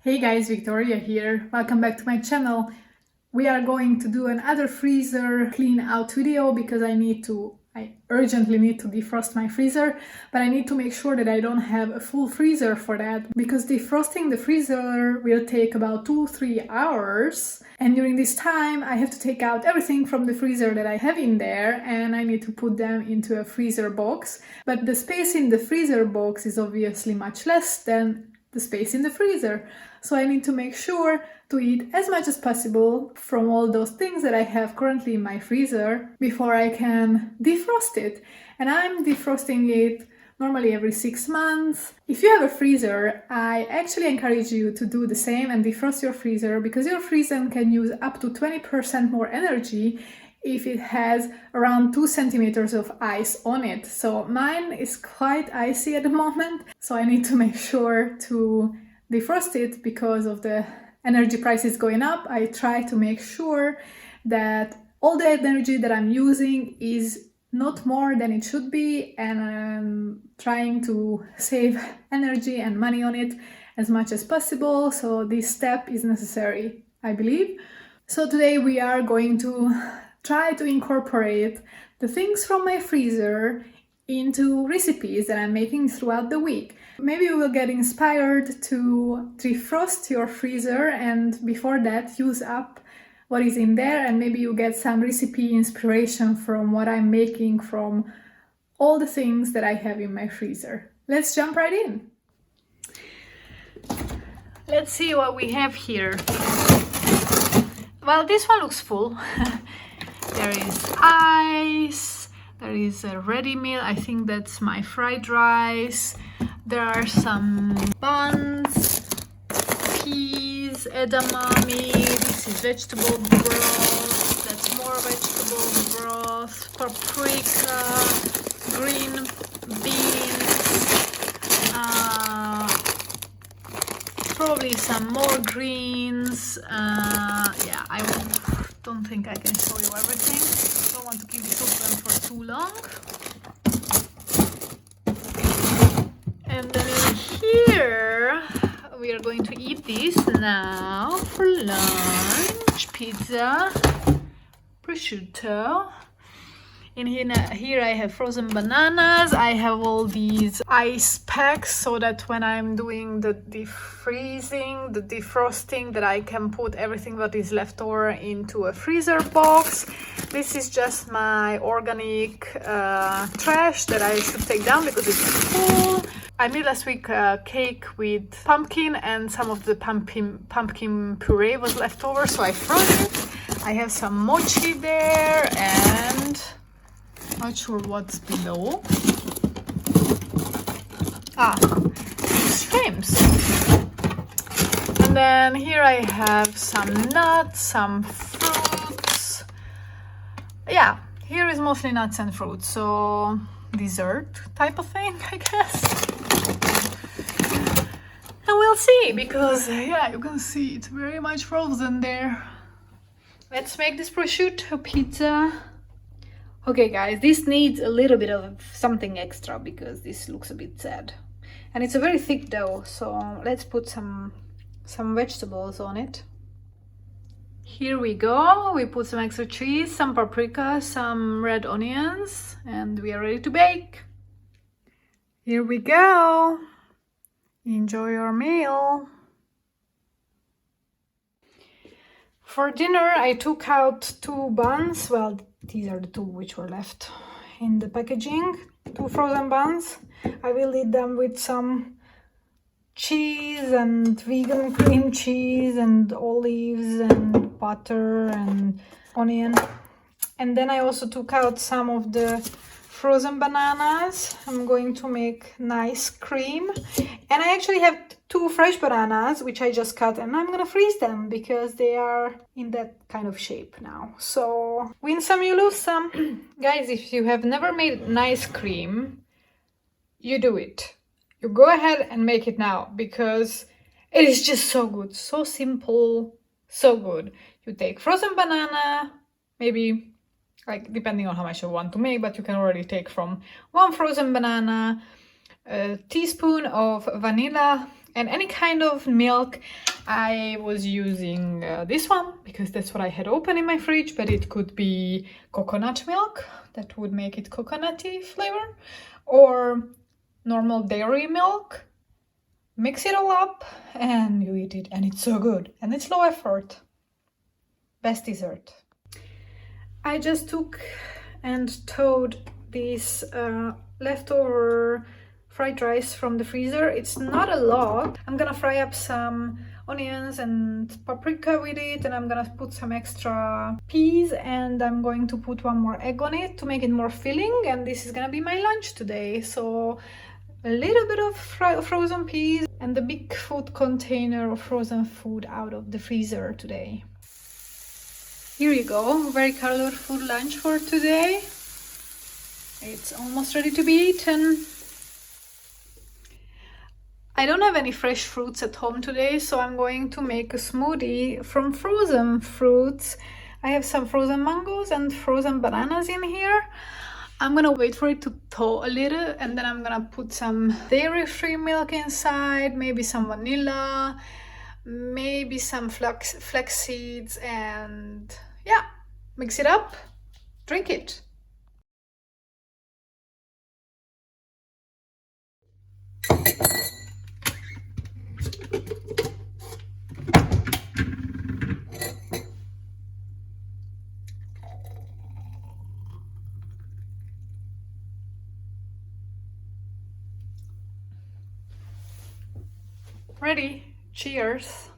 Hey guys, Victoria here. Welcome back to my channel. We are going to do another freezer clean out video because I urgently need to defrost my freezer, but I need to make sure that I don't have a full freezer for that because defrosting the freezer will take about 2-3 hours. And during this time, I have to take out everything from the freezer that I have in there and I need to put them into a freezer box. But the space in the freezer box is obviously much less than the space in the freezer. So I need to make sure to eat as much as possible from all those things that I have currently in my freezer before I can defrost it. And I'm defrosting it normally every 6 months. If you have a freezer, I actually encourage you to do the same and defrost your freezer because your freezer can use up to 20% more energy if it has around 2 centimeters of ice on it. So mine is quite icy at the moment, so I need to make sure to defrost it because of the energy prices going up. I try to make sure that all the energy that I'm using is not more than it should be, and I'm trying to save energy and money on it as much as possible. So this step is necessary, I believe. So today we are going to try to incorporate the things from my freezer into recipes that I'm making throughout the week. Maybe you will get inspired to defrost your freezer and before that use up what is in there, and maybe you get some recipe inspiration from what I'm making from all the things that I have in my freezer. Let's jump right in. Let's see what we have here. Well, this one looks full. There is ice, there is a ready meal, I think that's my fried rice. There are some buns, peas, edamame, this is vegetable broth, that's more vegetable broth, paprika, green beans, probably some more greens. Yeah, I don't think I can show you everything. Don't want to keep this open for too long. And then in here, we are going to eat this now for lunch. Pizza, prosciutto. In here I have frozen bananas. I have all these ice packs so that when I'm doing the defreezing, the defrosting, that I can put everything that is left over into a freezer box. This is just my organic trash that I should take down because it's full. I made last week a cake with pumpkin and some of the pumpkin puree was left over, so I froze it. I have some mochi there and not sure what's below. Shrimps. And then here I have some nuts, some fruits. Yeah, here is mostly nuts and fruits, so dessert type of thing, I guess. And we'll see, because yeah, you can see it's very much frozen there. Let's make this prosciutto pizza. Okay guys, this needs a little bit of something extra because this looks a bit sad. And it's a very thick dough, so let's put some vegetables on it. Here we go, we put some extra cheese, some paprika, some red onions, and we are ready to bake. Here we go. Enjoy your meal. For dinner, I took out 2 buns. Well, these are the 2 which were left in the packaging. 2 frozen buns. I will eat them with some cheese and vegan cream cheese and olives and butter and onion. And then I also took out some of the frozen bananas. I'm going to make nice cream. And I actually have 2 fresh bananas, which I just cut, and I'm gonna freeze them because they are in that kind of shape now. So win some, you lose some. Guys, if you have never made nice cream, you do it. You go ahead and make it now because it is just so good, so simple, so good. You take frozen banana, maybe like depending on how much you want to make, but you can already take from 1 frozen banana, a teaspoon of vanilla And any kind of milk. I was using this one because that's what I had open in my fridge, but it could be coconut milk, that would make it coconutty flavor, or normal dairy milk. Mix it all up and you eat it, and it's so good and it's low effort. Best dessert. I just took and thawed this leftover fried rice from the freezer. It's not a lot. I'm gonna fry up some onions and paprika with it, and I'm gonna put some extra peas, and I'm going to put one more egg on it to make it more filling, and this is gonna be my lunch today. So a little bit of frozen peas and the big food container of frozen food out of the freezer today. Here you go, very colorful lunch for today. It's almost ready to be eaten. I don't have any fresh fruits at home today, so I'm going to make a smoothie from frozen fruits. I have some frozen mangoes and frozen bananas in here. I'm gonna wait for it to thaw a little, and then I'm gonna put some dairy-free milk inside, maybe some vanilla, maybe some flax seeds, and yeah, mix it up, drink it. Ready? Cheers!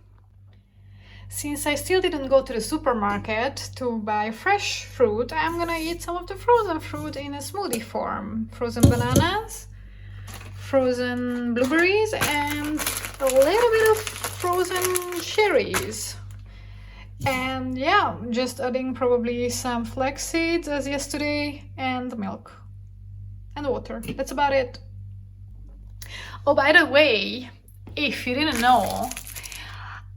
Since I still didn't go to the supermarket to buy fresh fruit, I'm gonna eat some of the frozen fruit in a smoothie form. Frozen bananas, frozen blueberries, and a little bit of frozen cherries. And yeah, just adding probably some flax seeds as yesterday, and milk and water. That's about it. Oh, by the way, if you didn't know,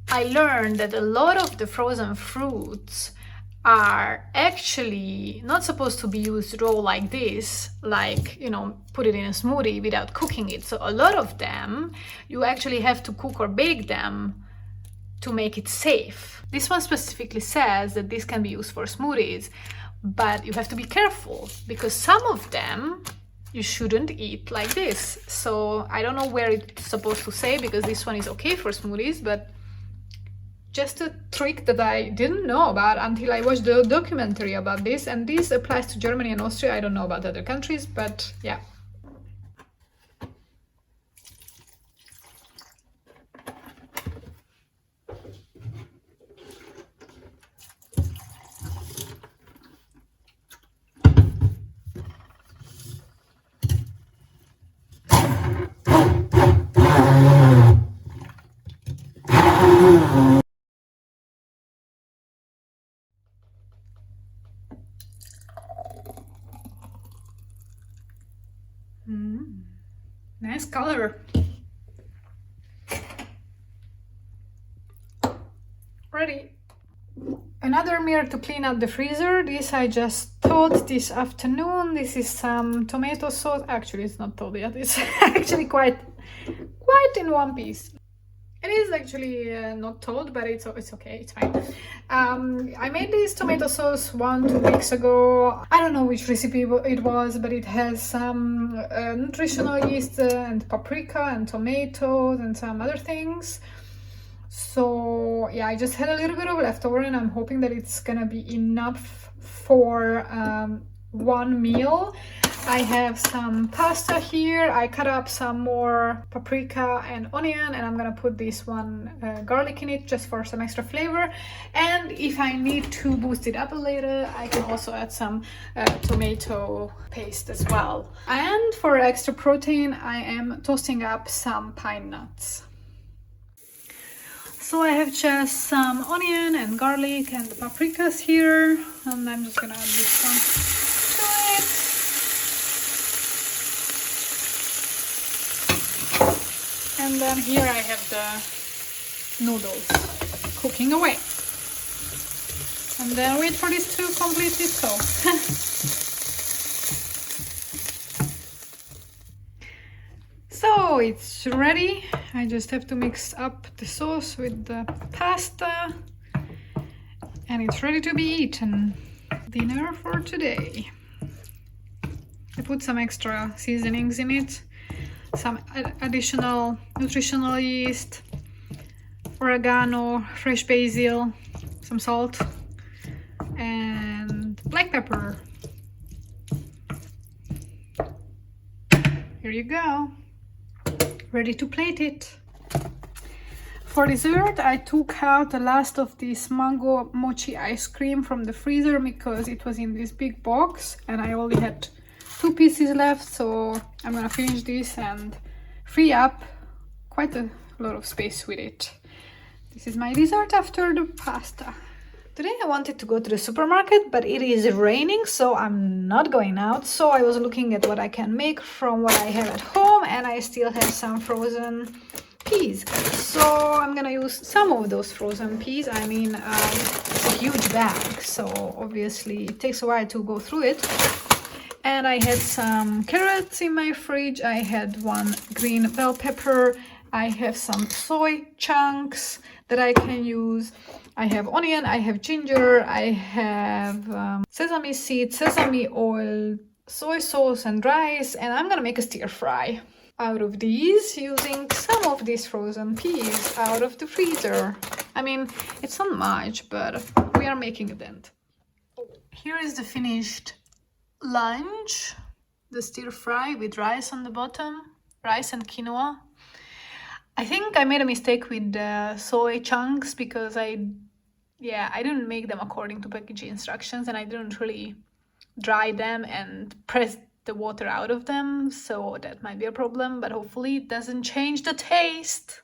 I learned that a lot of the frozen fruits are actually not supposed to be used raw like this, like, you know, put it in a smoothie without cooking it. So a lot of them, you actually have to cook or bake them to make it safe. This one specifically says that this can be used for smoothies, but you have to be careful because some of them you shouldn't eat like this. So I don't know where it's supposed to say, because this one is okay for smoothies, but just a trick that I didn't know about until I watched the documentary about this. And this applies to Germany and Austria. I don't know about other countries, but yeah. Nice color. Ready. Another meal to clean out the freezer. This I just thawed this afternoon. This is some tomato sauce. Actually, it's not thawed yet. It's actually quite in one piece. It is actually not thawed, but it's okay, it's fine. I made this tomato sauce 1-2 weeks ago. I don't know which recipe it was, but it has some nutritional yeast and paprika and tomatoes and some other things. So yeah, I just had a little bit of leftover, and I'm hoping that it's gonna be enough for one meal. I have some pasta here. I cut up some more paprika and onion, and I'm gonna put this one garlic in it just for some extra flavor. And if I need to boost it up a little, I can also add some tomato paste as well. And for extra protein, I am toasting up some pine nuts. So I have just some onion and garlic and the paprikas here, and I'm just gonna add this one to it. And then here I have the noodles cooking away. And then wait for this to completely thaw. So So it's ready. I just have to mix up the sauce with the pasta and it's ready to be eaten. Dinner for today. I put some extra seasonings in it, some additional nutritional yeast, oregano, fresh basil, some salt, and black pepper. Here you go. Ready to plate it. For dessert, I took out the last of this mango mochi ice cream from the freezer because it was in this big box and I only had 2 pieces left, so I'm gonna finish this and free up quite a lot of space with it. This is my dessert after the pasta. Today I wanted to go to the supermarket, but it is raining, so I'm not going out. So I was looking at what I can make from what I have at home, and I still have some frozen peas. So I'm gonna use some of those frozen peas. I mean, it's a huge bag, so obviously it takes a while to go through it. And I had some carrots in my fridge. I had 1 green bell pepper. I have some soy chunks that I can use. I have onion, I have ginger, I have sesame seeds, sesame oil, soy sauce and rice, and I'm gonna make a stir fry out of these using some of these frozen peas out of the freezer. I mean, it's not much, but we are making a dent. Here is the finished lunch, the stir fry with rice on the bottom, rice and quinoa. I think I made a mistake with the soy chunks because I didn't make them according to package instructions and I didn't really dry them and press the water out of them, so that might be a problem, but hopefully it doesn't change the taste.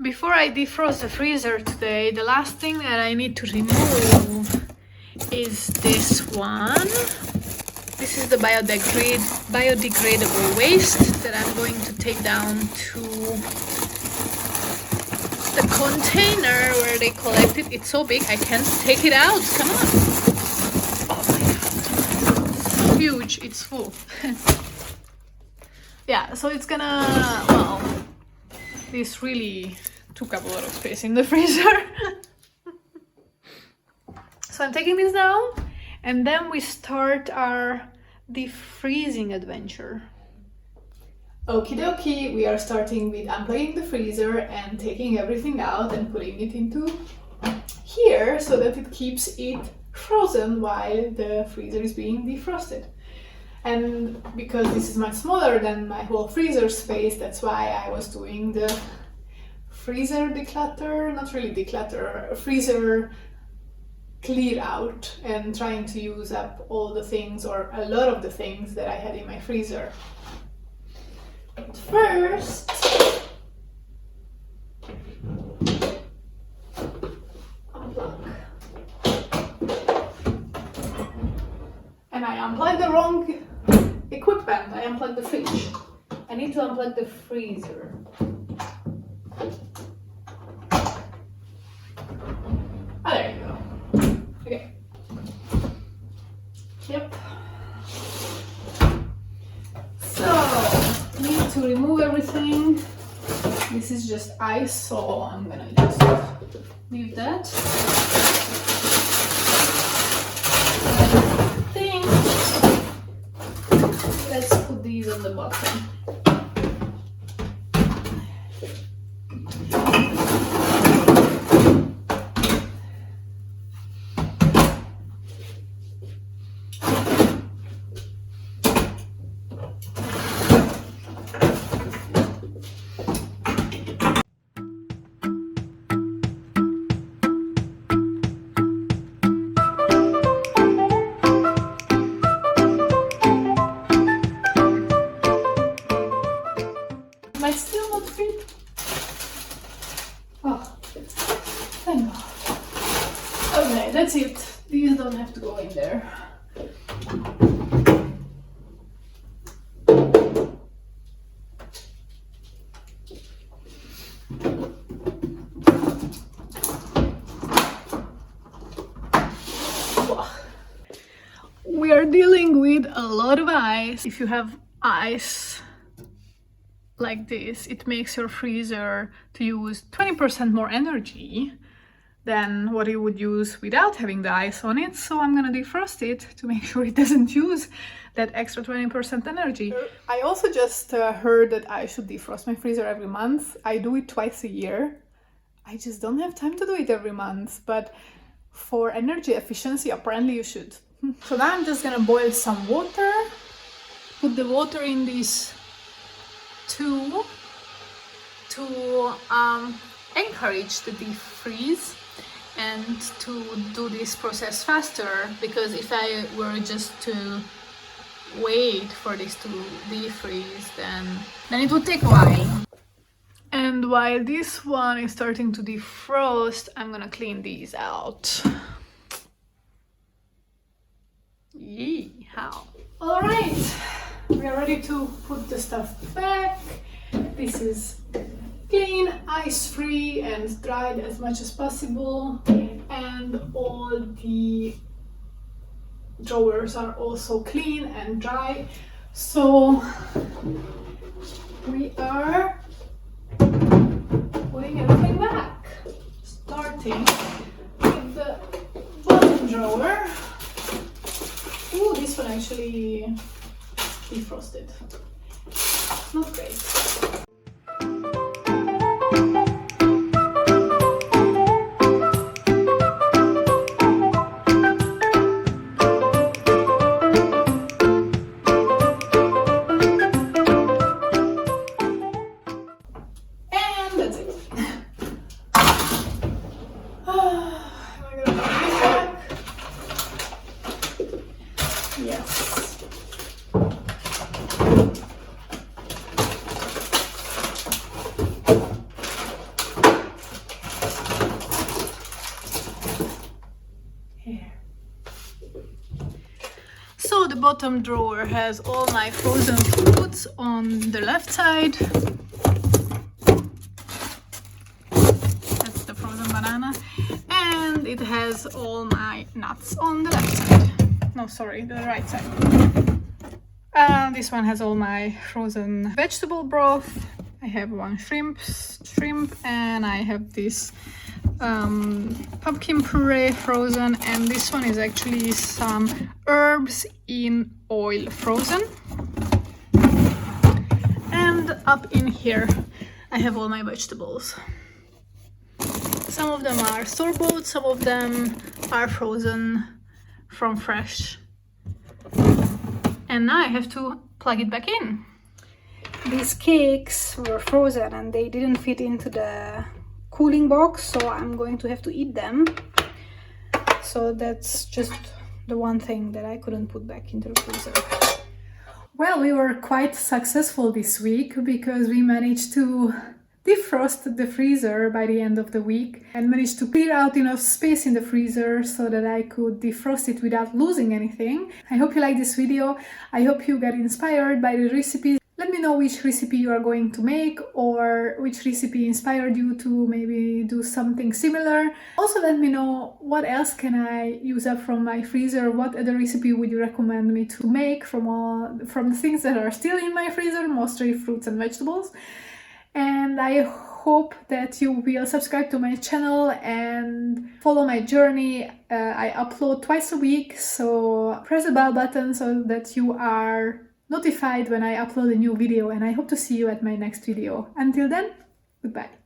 Before I defrost the freezer today, the last thing that I need to remove is this one. This is the biodegradable waste that I'm going to take down to the container where they collect it. It's so big I can't take it out. Come on. Oh my god. So huge. It's full. Yeah, so it's gonna, well, this really took up a lot of space in the freezer. So I'm taking this down. And then we start our defreezing adventure. Okie dokie, we are starting with unplugging the freezer and taking everything out and putting it into here so that it keeps it frozen while the freezer is being defrosted. And because this is much smaller than my whole freezer space, that's why I was doing the freezer declutter, not really declutter, freezer clear out and trying to use up all the things or a lot of the things that I had in my freezer. But first, unplug. And I unplugged the wrong equipment. I unplugged the fridge. I need to unplug the freezer. Oh, there you go. Okay. Yep. So, need to remove everything. This is just ice, so I'm gonna just leave that. Let's put these on the bottom. Might still not fit. Oh, thank God. Okay, that's it. These don't have to go in there. We are dealing with a lot of ice. If you have ice like this, it makes your freezer to use 20% more energy than what you would use without having the ice on it. So I'm gonna defrost it to make sure it doesn't use that extra 20% energy. I also just heard that I should defrost my freezer every month. I do it twice a year. I just don't have time to do it every month, but for energy efficiency, apparently you should. So now I'm just gonna boil some water. Put the water in this tube to encourage the deep freeze and to do this process faster, because if I were just to wait for this to defreeze, then it would take a while. And while this one is starting to defrost, I'm gonna clean these out. Yee, how? All right, we are ready to put the stuff back. This is clean, ice-free, and dried as much as possible. And all the drawers are also clean and dry. So we are putting everything back. Starting with the bottom drawer. Ooh, this one actually defrosted. Not great. Yes. Here. So the bottom drawer has all my frozen fruits on the left side. That's the frozen banana. And it has all my nuts on the left side. No, sorry, the right side. This one has all my frozen vegetable broth. I have one shrimp, and I have this pumpkin puree frozen, and this one is actually some herbs in oil frozen. And up in here I have all my vegetables. Some of them are store-bought, some of them are frozen from fresh. And now I have to plug it back in. These cakes were frozen and they didn't fit into the cooling box, so I'm going to have to eat them. So that's just the one thing that I couldn't put back into the freezer. Well, we were quite successful this week because we managed to defrost the freezer by the end of the week and managed to clear out enough space in the freezer so that I could defrost it without losing anything. I hope you like this video. I hope you got inspired by the recipes. Let me know which recipe you are going to make or which recipe inspired you to maybe do something similar. Also let me know what else can I use up from my freezer. What other recipe would you recommend me to make from the things that are still in my freezer, mostly fruits and vegetables. And I hope that you will subscribe to my channel and follow my journey. I upload twice a week, so press the bell button so that you are notified when I upload a new video, and I hope to see you at my next video. Until then, goodbye.